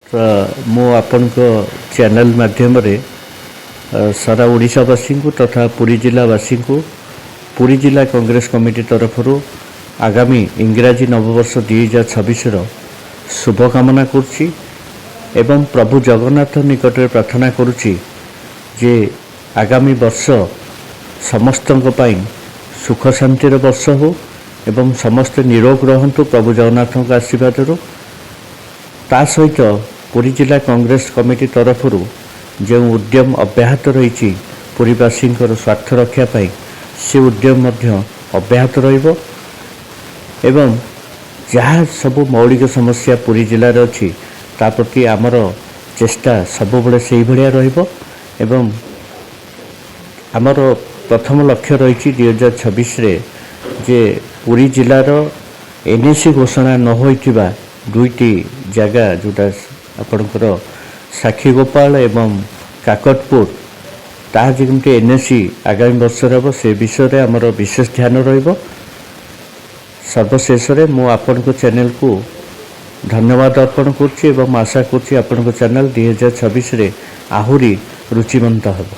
ତ ମୁଁ ଆପଣଙ୍କ ଚ୍ୟାନେଲ ମାଧ୍ୟମରେ ସାରା ଓଡ଼ିଶାବାସୀଙ୍କୁ ତଥା ପୁରୀ ଜିଲ୍ଲାବାସୀଙ୍କୁ ପୁରୀ ଜିଲ୍ଲା କଂଗ୍ରେସ କମିଟି ତରଫରୁ ଆଗାମୀ ଇଂରାଜୀ ନବବର୍ଷ 2026ର ଶୁଭକାମନା କରୁଛି ଏବଂ ପ୍ରଭୁ ଜଗନ୍ନାଥ ନିକଟରେ ପ୍ରାର୍ଥନା କରୁଛି ଯେ ଆଗାମୀ ବର୍ଷ ସମସ୍ତଙ୍କ ପାଇଁ ସୁଖ ଶାନ୍ତିର ବର୍ଷ ହେଉ ଏବଂ ସମସ୍ତେ ନିରୋଗ ରହନ୍ତୁ ପ୍ରଭୁ ଜଗନ୍ନାଥଙ୍କ ଆଶୀର୍ବାଦରୁ। ତା ସହିତ ପୁରୀ ଜିଲ୍ଲା କଂଗ୍ରେସ କମିଟି ତରଫରୁ ଯେଉଁ ଉଦ୍ୟମ ଅବ୍ୟାହତ ରହିଛି ପୁରୀବାସୀଙ୍କର ସ୍ୱାର୍ଥ ରକ୍ଷା ପାଇଁ, ସେ ଉଦ୍ୟମ ମଧ୍ୟ ଅବ୍ୟାହତ ରହିବ ଏବଂ ଯାହା ସବୁ ମୌଳିକ ସମସ୍ୟା ପୁରୀ ଜିଲ୍ଲାରେ ଅଛି ତା ପ୍ରତି ଆମର ଚେଷ୍ଟା ସବୁବେଳେ ସେଇଭଳିଆ ରହିବ ଏବଂ ଆମର ପ୍ରଥମ ଲକ୍ଷ୍ୟ ରହିଛି 2026ରେ ଯେ ପୁରୀ ଜିଲ୍ଲାର NAC ଘୋଷଣା ନ ହୋଇଥିବା ଦୁଇଟି ଜାଗା ଯେଉଁଟା ଆପଣଙ୍କର ସାକ୍ଷୀଗୋପାଳ ଏବଂ କାକଟପୁର, ତାହା ଯେମିତି NAC ଆଗାମୀ ବର୍ଷରେ ହେବ ସେ ବିଷୟରେ ଆମର ବିଶେଷ ଧ୍ୟାନ ରହିବ। ସର୍ବଶେଷରେ ମୁଁ ଆପଣଙ୍କ ଚ୍ୟାନେଲକୁ ଧନ୍ୟବାଦ ଅର୍ପଣ କରୁଛି ଏବଂ ଆଶା କରୁଛି ଆପଣଙ୍କ ଚ୍ୟାନେଲ 2026ରେ ଆହୁରି ରୁଚିମନ୍ତ ହେବ।